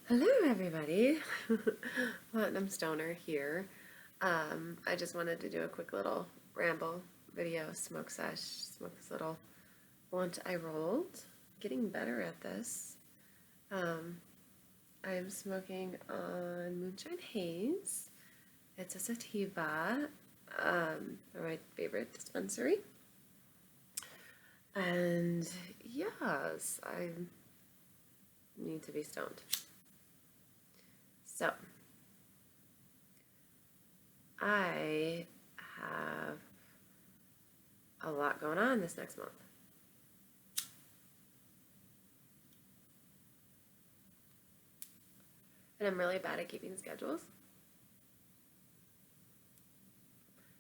Hello, everybody. Platinum Stoner here. I just wanted to do a quick little ramble video, smoke sesh, smoke this little blunt I rolled. Getting better at this. I'm smoking on Moonshine Haze. It's a sativa, my favorite dispensary. And yes, I need to be stoned. So, I have a lot going on this next month. And I'm really bad at keeping schedules.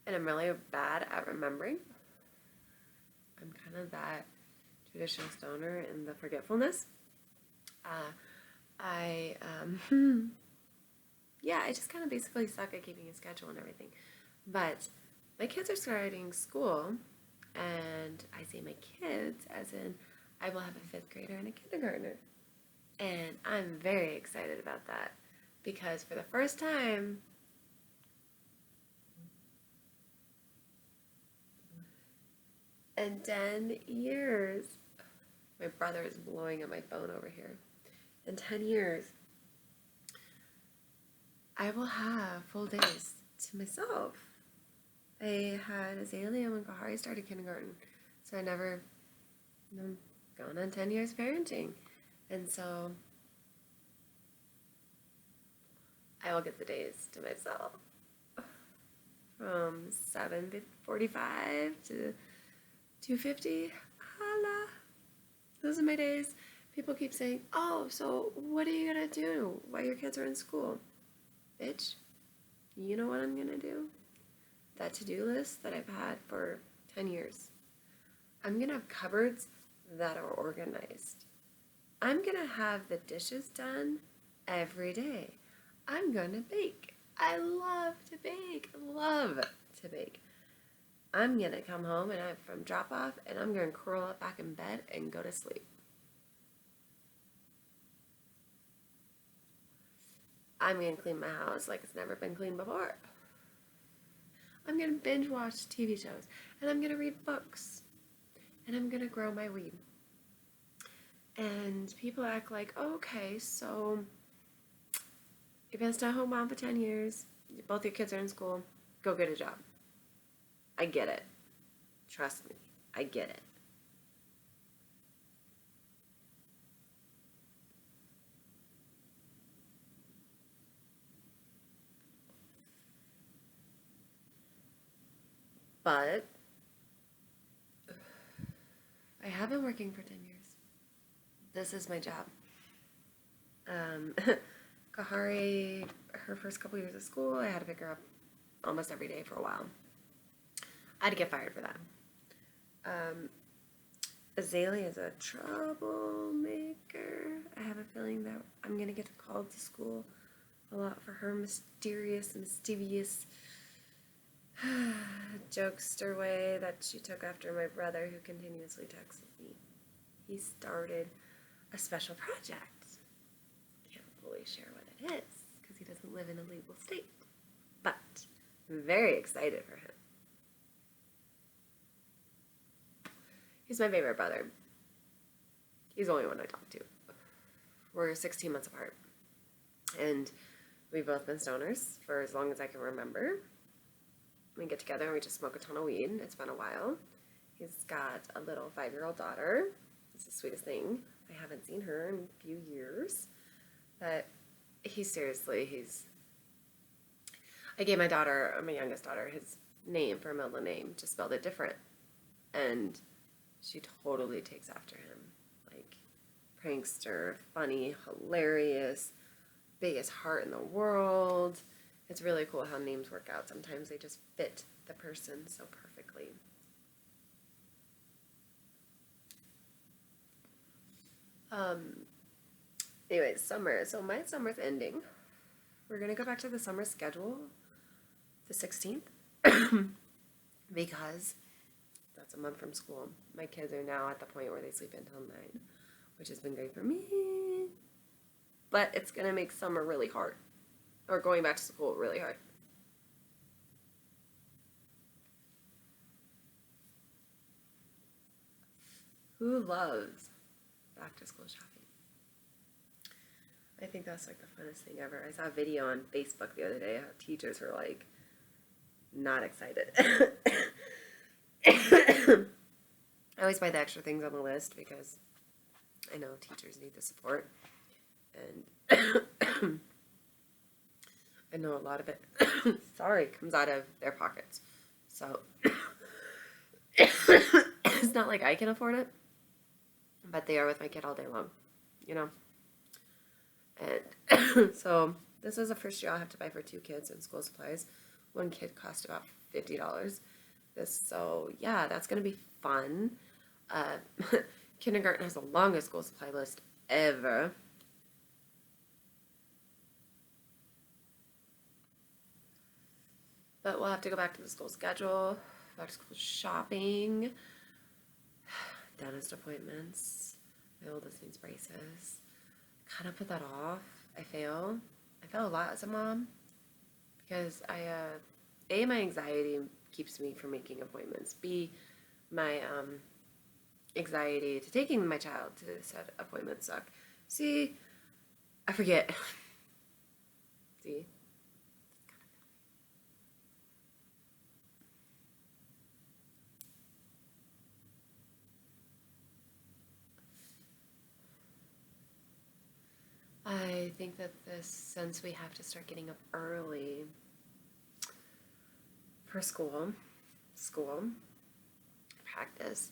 And I'm really bad at remembering. I'm kind of that traditional stoner in the forgetfulness. I just kind of basically suck at keeping a schedule and everything. But my kids are starting school, and I say my kids as in I will have a fifth grader and a kindergartner. And I'm very excited about that because for the first time in 10 years, my brother is blowing up my phone over here. In 10 years, I will have full days to myself. I had Azalea when Kahari started kindergarten, so I never, gone on 10 years parenting. And so I will get the days to myself from 7:45 to 2:50. Holla. Those are my days. People keep saying, oh, so what are you going to do while your kids are in school? Bitch, you know what I'm going to do? That to-do list that I've had for 10 years. I'm going to have cupboards that are organized. I'm going to have the dishes done every day. I'm going to bake. I love to bake. Love to bake. I'm going to come home and from drop off and I'm going to curl up back in bed and go to sleep. I'm going to clean my house like it's never been cleaned before. I'm going to binge watch TV shows and I'm going to read books and I'm going to grow my weed. And people act like, oh, okay, so you've been a stay-at-home mom for 10 years, both your kids are in school, go get a job. I get it. Trust me, I get it. But I have been working for 10 years. This is my job. Kahari, her first couple years of school, I had to pick her up almost every day for a while. I had to get fired for that. Azalea is a troublemaker. I have a feeling that I'm going to get called to school a lot for her mischievous jokester way that she took after my brother who continuously texted me. He started a special project. Can't fully share what it is because he doesn't live in a legal state. But I'm very excited for him. He's my favorite brother. He's the only one I talk to. We're 16 months apart. And we've both been stoners for as long as I can remember. We get together and we just smoke a ton of weed. It's been a while. He's got a little 5-year-old daughter. It's the sweetest thing. I haven't seen her in a few years. But I gave my youngest daughter, his name for a middle name, just spelled it different. And she totally takes after him. Like, prankster, funny, hilarious, biggest heart in the world. It's really cool how names work out. Sometimes they just fit the person so perfectly. Anyway, summer. So my summer's ending. We're going to go back to the summer schedule, the 16th, because that's a month from school. My kids are now at the point where they sleep until 9, which has been great for me. but it's going to make summer really hard, or going back to school really hard. Who loves back to school shopping? I think that's like the funnest thing ever. I saw a video on Facebook the other day how teachers were like not excited. I always buy the extra things on the list because I know teachers need the support, and I know a lot of it, comes out of their pockets. So it's not like I can afford it, but they are with my kid all day long, you know? And so this is the first year I'll have to buy for 2 kids in school supplies. One kid cost about $50. So yeah, that's going to be fun. Kindergarten has the longest school supply list ever. But we'll have to go back to the school schedule, back to school shopping, dentist appointments. My oldest needs braces. Kind of put that off. I fail a lot as a mom because A, my anxiety keeps me from making appointments. B, my anxiety to taking my child to set appointments suck. C, I forget. See? I think that since we have to start getting up early for school, practice,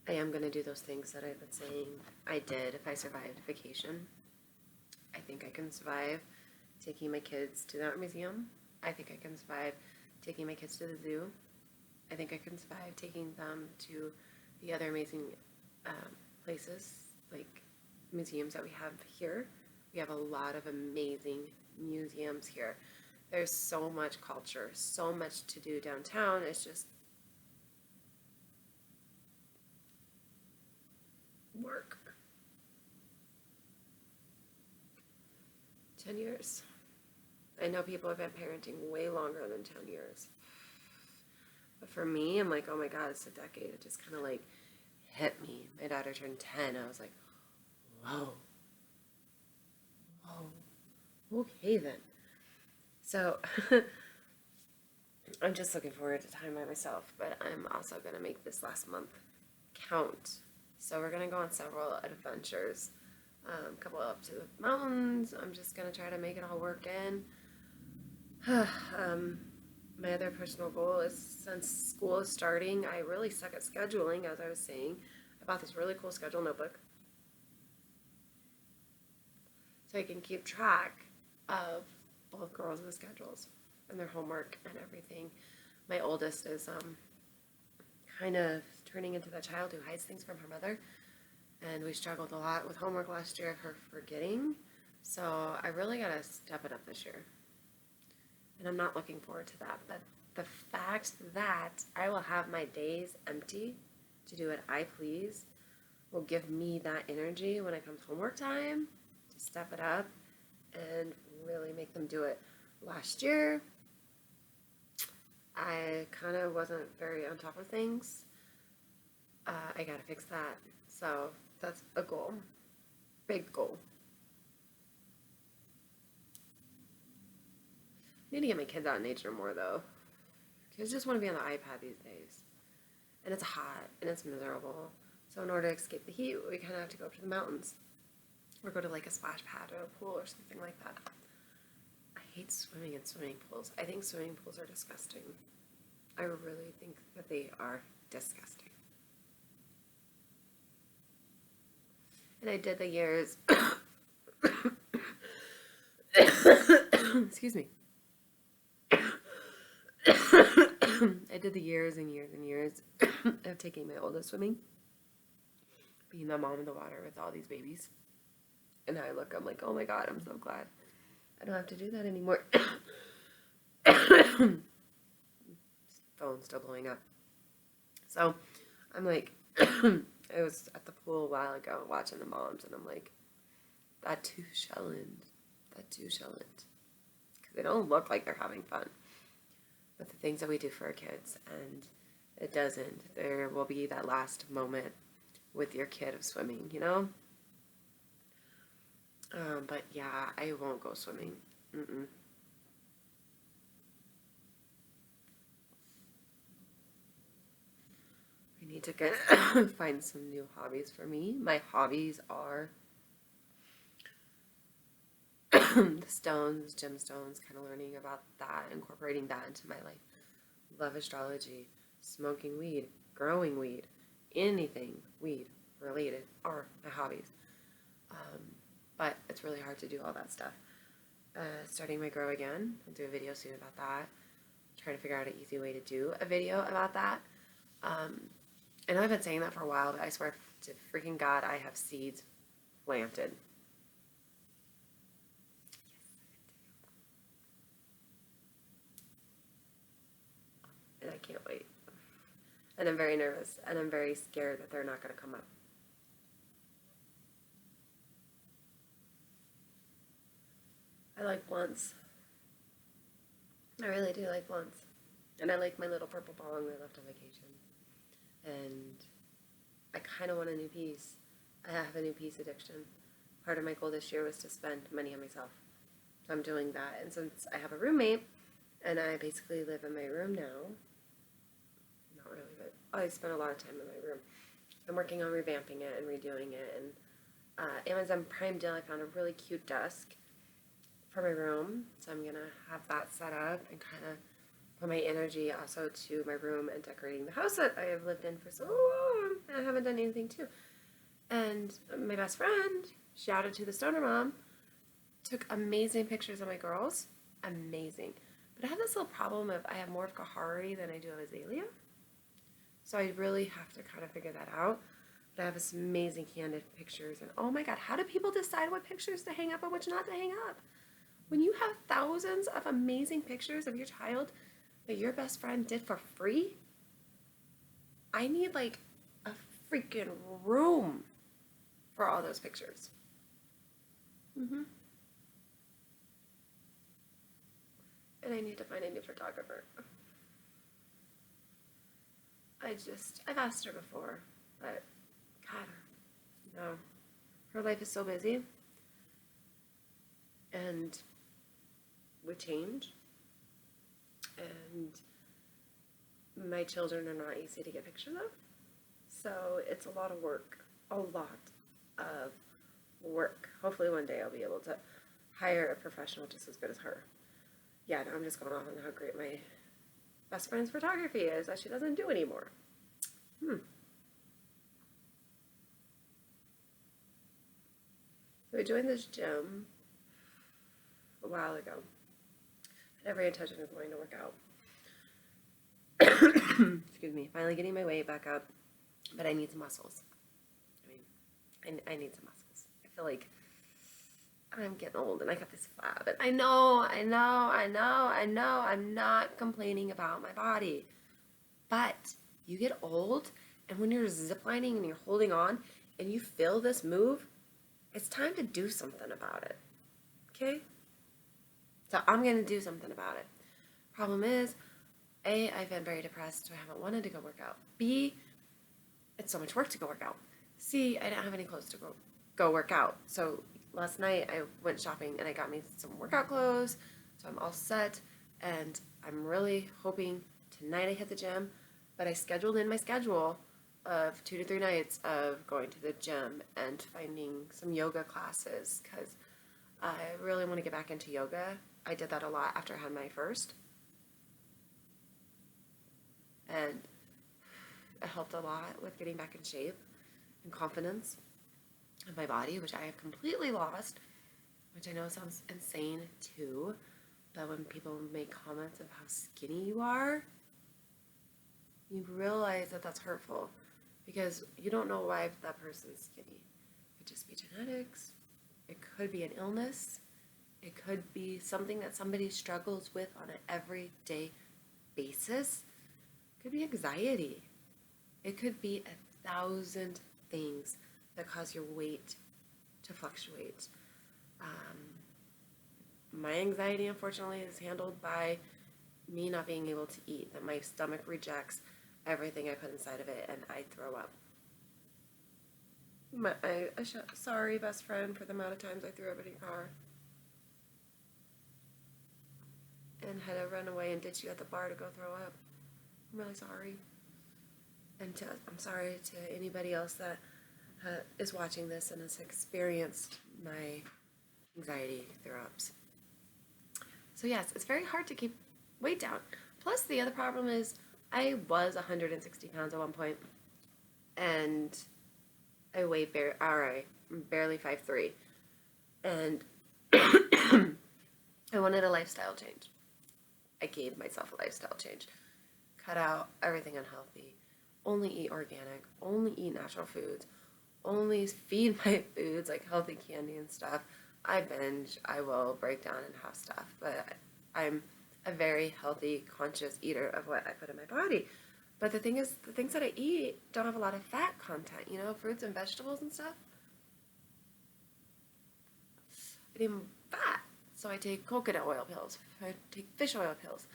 I am going to do those things that I've been saying I did if I survived vacation. I think I can survive taking my kids to the art museum. I think I can survive taking my kids to the zoo. I think I can survive taking them to the other amazing places, like museums that we have here. We have a lot of amazing museums here. There's so much culture, so much to do downtown. It's just work. 10 years. I know people have been parenting way longer than 10 years. But for me, I'm like, oh my God, it's a decade. It just kind of like hit me. My daughter turned 10. I was like, whoa. Okay then. So I'm just looking forward to time by myself, but I'm also going to make this last month count. So we're going to go on several adventures, a couple up to the mountains. I'm just going to try to make it all work in. My other personal goal is, since school is starting, I really suck at scheduling, as I was saying. I bought this really cool schedule notebook so I can keep track of both girls' schedules and their homework and everything. My oldest is kind of turning into the child who hides things from her mother, and we struggled a lot with homework last year of her forgetting, so I really got to step it up this year, and I'm not looking forward to that. But the fact that I will have my days empty to do what I please will give me that energy when it comes homework time to step it up and really make them do it. Last year, I kind of wasn't very on top of things. I gotta fix that. So that's a goal. Big goal. I need to get my kids out in nature more, though. Kids just want to be on the iPad these days. And it's hot, and it's miserable. So in order to escape the heat, we kind of have to go up to the mountains. Or go to like a splash pad or a pool or something like that. I hate swimming in swimming pools. I think swimming pools are disgusting. I really think that they are disgusting. And I did the years... Excuse me. I did the years and years and years of taking my oldest swimming. Being the mom in the water with all these babies. And now I look, I'm like, oh my God, I'm so glad I don't have to do that anymore. Phone's still blowing up. So I'm like, I was at the pool a while ago watching the moms, and I'm like, That too shouldn't. That too shouldn't. Because they don't look like they're having fun. But the things that we do for our kids, and it doesn't. There will be that last moment with your kid of swimming, you know? But yeah, I won't go swimming. Mm-mm. I need to find some new hobbies for me. My hobbies are the stones, gemstones, kind of learning about that, incorporating that into my life. Love astrology, smoking weed, growing weed, anything weed related are my hobbies. But it's really hard to do all that stuff. Starting my grow again. I'll do a video soon about that. Trying to figure out an easy way to do a video about that. I know I've been saying that for a while, but I swear to freaking God, I have seeds planted. And I can't wait. And I'm very nervous, and I'm very scared that they're not going to come up. I like blunts. I really do like blunts. And I like my little purple bong I left on vacation. And I kind of want a new piece. I have a new piece addiction. Part of my goal this year was to spend money on myself. So I'm doing that. And since I have a roommate, and I basically live in my room now, not really, but I spend a lot of time in my room. I'm working on revamping it and redoing it. And Amazon Prime deal, I found a really cute desk for my room. So I'm going to have that set up and kind of put my energy also to my room and decorating the house that I have lived in for so long. I haven't done anything to. And my best friend, shout out to the Stoner Mom, took amazing pictures of my girls. Amazing. But I have this little problem of I have more of Kahari than I do of Azalea. So I really have to kind of figure that out. But I have this amazing candid pictures. And oh my God, how do people decide what pictures to hang up and which not to hang up? When you have thousands of amazing pictures of your child that your best friend did for free, I need like a freaking room for all those pictures. And I need to find a new photographer. I've asked her before, but God, no. Her life is so busy. And with change. And my children are not easy to get pictures of. So it's a lot of work. A lot of work. Hopefully one day I'll be able to hire a professional just as good as her. Yeah, no, I'm just going off on how great my best friend's photography is that she doesn't do anymore. So I joined this gym a while ago. I had every intention of going to work out. Excuse me. Finally getting my weight back up, but I need some muscles. I need some muscles. I feel like I'm getting old and I got this flab. And I know. I'm not complaining about my body. But you get old, and when you're ziplining and you're holding on and you feel this move, it's time to do something about it. Okay? So I'm going to do something about it. Problem is, A, I've been very depressed, so I haven't wanted to go work out. B, it's so much work to go work out. C, I didn't have any clothes to go work out. So last night I went shopping and I got me some workout clothes. So I'm all set, and I'm really hoping tonight I hit the gym. But I scheduled in my schedule of 2 to 3 nights of going to the gym and finding some yoga classes because I really want to get back into yoga. I did that a lot after I had my first. And it helped a lot with getting back in shape and confidence in my body, which I have completely lost, which I know sounds insane too. But when people make comments of how skinny you are, you realize that that's hurtful because you don't know why that person's skinny. It could just be genetics. It could be an illness. It could be something that somebody struggles with on an everyday basis. It could be anxiety. It could be 1,000 things that cause your weight to fluctuate. My anxiety, unfortunately, is handled by me not being able to eat, that my stomach rejects everything I put inside of it and I throw up. Sorry, best friend, for the amount of times I threw up in your car and had to run away and ditch you at the bar to go throw up. I'm really sorry. I'm sorry to anybody else that is watching this and has experienced my anxiety throw-ups. So yes, it's very hard to keep weight down. Plus, the other problem is I was 160 pounds at one point, and I weighed barely 5'3", and I wanted a lifestyle change. I gave myself a lifestyle change. Cut out everything unhealthy. Only eat organic. Only eat natural foods. Only feed my foods like healthy candy and stuff. I binge. I will break down and have stuff. But I'm a very healthy, conscious eater of what I put in my body. But the thing is, the things that I eat don't have a lot of fat content. You know, fruits and vegetables and stuff. I need fat. So I take coconut oil pills. I take fish oil pills.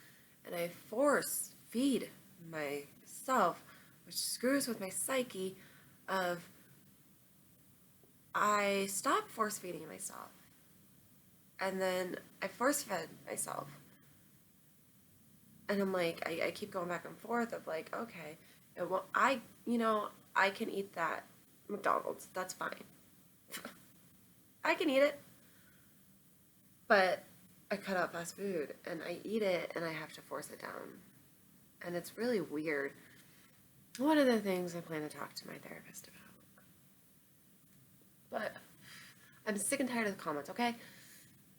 And I force feed myself, which screws with my psyche of I stop force feeding myself. And then I force fed myself. And I'm like, I keep going back and forth of like, okay, well, I can eat that McDonald's. That's fine. I can eat it. But I cut out fast food and I eat it and I have to force it down. And it's really weird. One of the things I plan to talk to my therapist about. But I'm sick and tired of the comments, okay?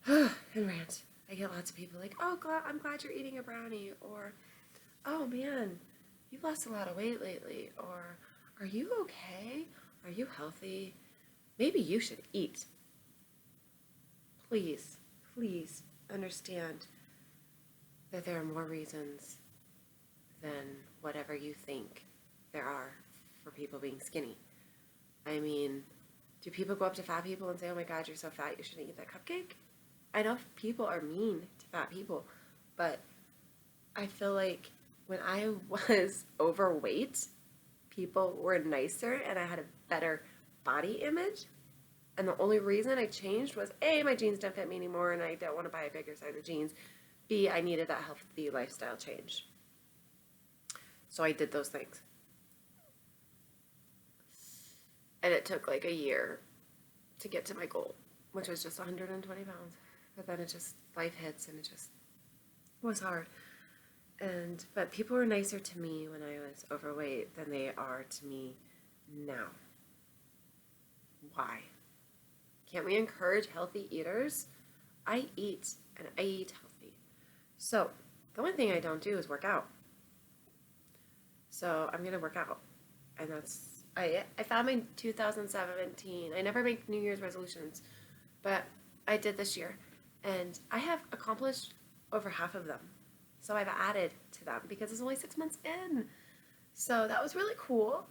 And rant. I get lots of people like, oh, I'm glad you're eating a brownie. Or, oh man, you've lost a lot of weight lately. Or, are you okay? Are you healthy? Maybe you should eat. Please, please understand that there are more reasons than whatever you think there are for people being skinny. I mean, do people go up to fat people and say, oh my God, you're so fat, you shouldn't eat that cupcake? I know people are mean to fat people, but I feel like when I was overweight, people were nicer and I had a better body image. And the only reason I changed was A, my jeans didn't fit me anymore and I don't want to buy a bigger size of jeans. B, I needed that healthy lifestyle change. So I did those things. And it took like a year to get to my goal, which was just 120 pounds. But then life hits and it just was hard. But people were nicer to me when I was overweight than they are to me now. Why? Can't we encourage healthy eaters? I eat, and I eat healthy. So, the only thing I don't do is work out. So, I'm going to work out. And I found my 2017. I never make New Year's resolutions, but I did this year. And I have accomplished over half of them. So, I've added to them because it's only 6 months in. So, that was really cool.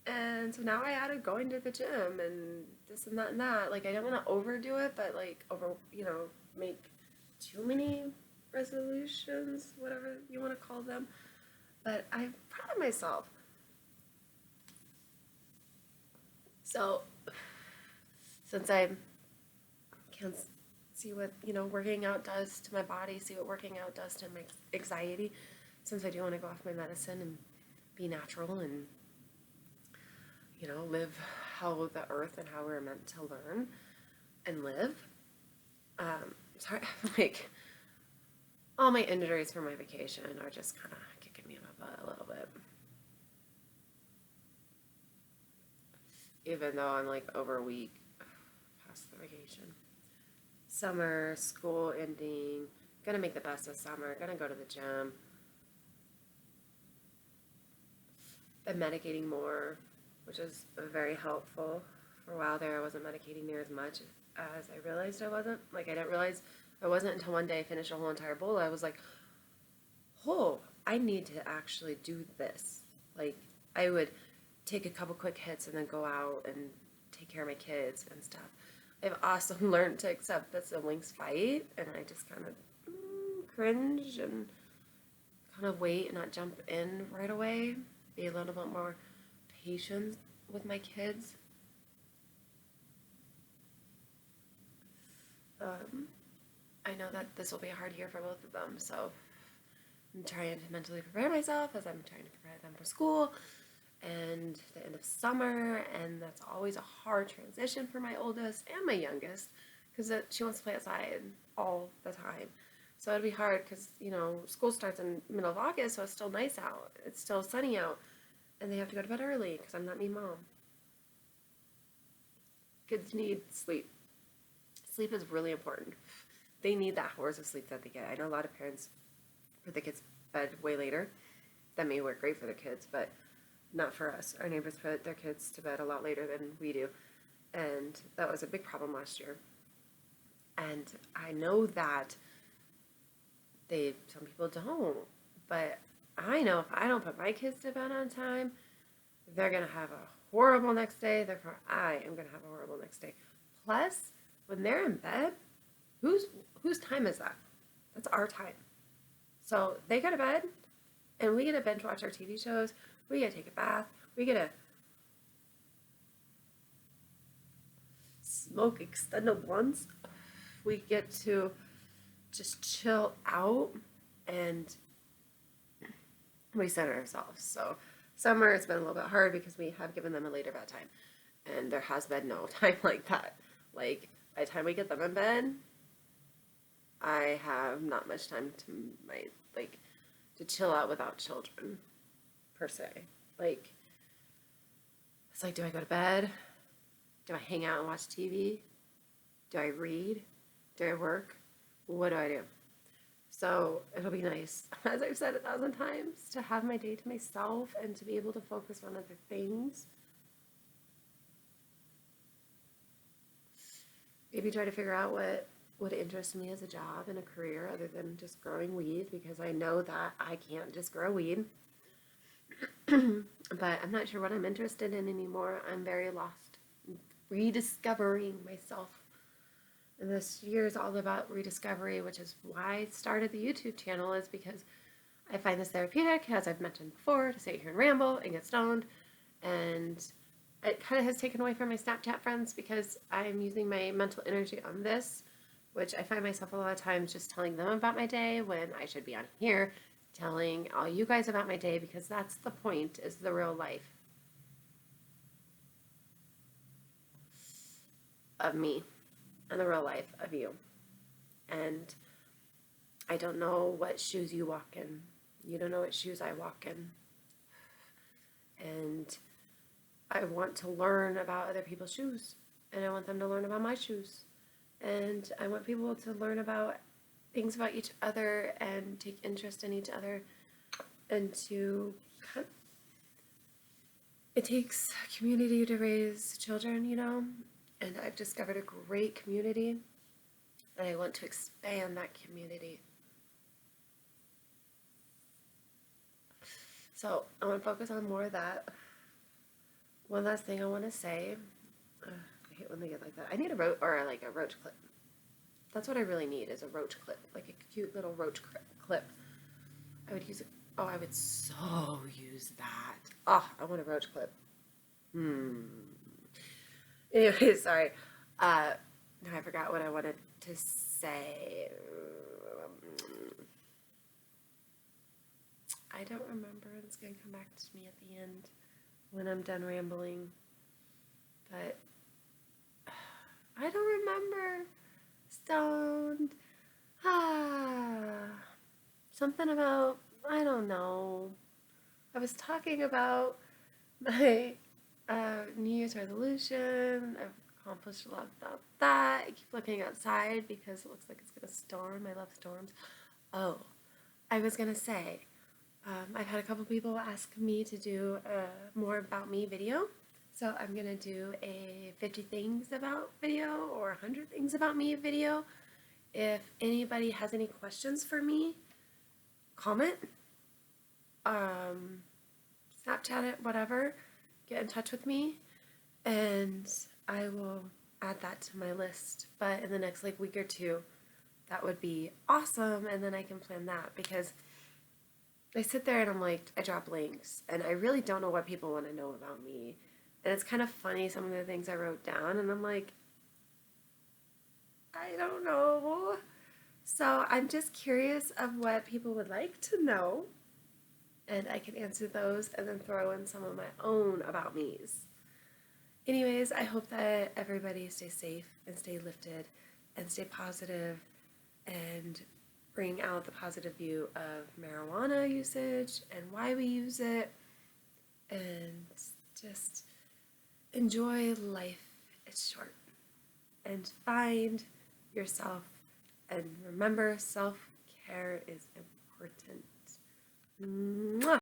And so now I added going to the gym and this and that and that. Like, I don't want to overdo it, but like make too many resolutions, whatever you want to call them. But I'm proud of myself. So, since I can see what, working out does to my body, see what working out does to my anxiety, since I do want to go off my medicine and be natural and live how the earth and how we're meant to learn and live. Sorry, like, all my injuries from my vacation are just kind of kicking me in the butt a little bit. Even though I'm like over a week past the vacation. Summer, school ending, gonna make the best of summer, gonna go to the gym. Been medicating more, which is very helpful. For a while there, I wasn't medicating near as much as I realized I wasn't. Like, I didn't realize I wasn't until one day I finished a whole entire bowl. I was like, oh, I need to actually do this. Like, I would take a couple quick hits and then go out and take care of my kids and stuff. I've also learned to accept that siblings fight, and I just kind of cringe and kind of wait and not jump in right away. Be a little bit more patient with my kids. I know that this will be a hard year for both of them, so I'm trying to mentally prepare myself as I'm trying to prepare them for school and the end of summer, and that's always a hard transition for my oldest and my youngest because she wants to play outside all the time. So it'd be hard because, school starts in the middle of August, so it's still nice out. It's still sunny out, and they have to go to bed early because I'm not mean mom. Kids need sleep. Sleep is really important. They need that hours of sleep that they get. I know a lot of parents put the kids to bed way later. That may work great for their kids, but not for us. Our neighbors put their kids to bed a lot later than we do, and that was a big problem last year. And I know that some people don't, but I know if I don't put my kids to bed on time, they're gonna have a horrible next day. Therefore, I am gonna have a horrible next day. Plus, when they're in bed, whose time is that? That's our time. So they go to bed, and we get to binge watch our TV shows. We get to take a bath. We get to smoke extended blunts. We get to just chill out and recenter ourselves. So summer it's been a little bit hard because we have given them a later bedtime, and there has been no time like that. Like by the time we get them in bed, I have not much time to chill out without children, per se. Like, it's like, do I go to bed? Do I hang out and watch TV? Do I read? Do I work? What do I do? So it'll be nice, as I've said 1,000 times, to have my day to myself and to be able to focus on other things. Maybe try to figure out what interests me as a job and a career other than just growing weed, because I know that I can't just grow weed. But I'm not sure what I'm interested in anymore. I'm very lost. Rediscovering myself. And this year is all about rediscovery, which is why I started the YouTube channel, is because I find this therapeutic, as I've mentioned before, to sit here and ramble and get stoned. And it kind of has taken away from my Snapchat friends because I'm using my mental energy on this, which I find myself a lot of times just telling them about my day when I should be on here telling all you guys about my day, because that's the point, is the real life of me and the real life of you. And I don't know what shoes you walk in. You don't know what shoes I walk in. And I want to learn about other people's shoes, and I want them to learn about my shoes. And I want people to learn about things about each other and take interest in each other, and it takes community to raise children, and I've discovered a great community, and I want to expand that community. So I want to focus on more of that. One last thing I want to say, I hate when they get like that. I need a roach clip. That's what I really need, is a roach clip, like a cute little roach clip. I would use it. Oh, I would so use that. Oh, I want a roach clip. Anyway, sorry. Now I forgot what I wanted to say. I don't remember. It's going to come back to me at the end when I'm done rambling. But I don't remember. Stoned. Something about, I don't know. I was talking about my New Year's resolution. I've accomplished a lot about that. I keep looking outside because it looks like it's going to storm. I love storms. Oh, I was going to say, I've had a couple people ask me to do a more about me video. So I'm going to do a 50 things about video or 100 things about me video. If anybody has any questions for me, comment, Snapchat it, whatever, get in touch with me, and I will add that to my list. But in the next like week or two, that would be awesome. And then I can plan that because I sit there and I'm like, I drop links and I really don't know what people want to know about me. And it's kind of funny, some of the things I wrote down, and I'm like, I don't know. So I'm just curious of what people would like to know, and I can answer those and then throw in some of my own about me's. Anyways, I hope that everybody stays safe and stay lifted and stay positive and bring out the positive view of marijuana usage and why we use it, and just enjoy life. It's short. And find yourself, and remember, self-care is important. Mwah!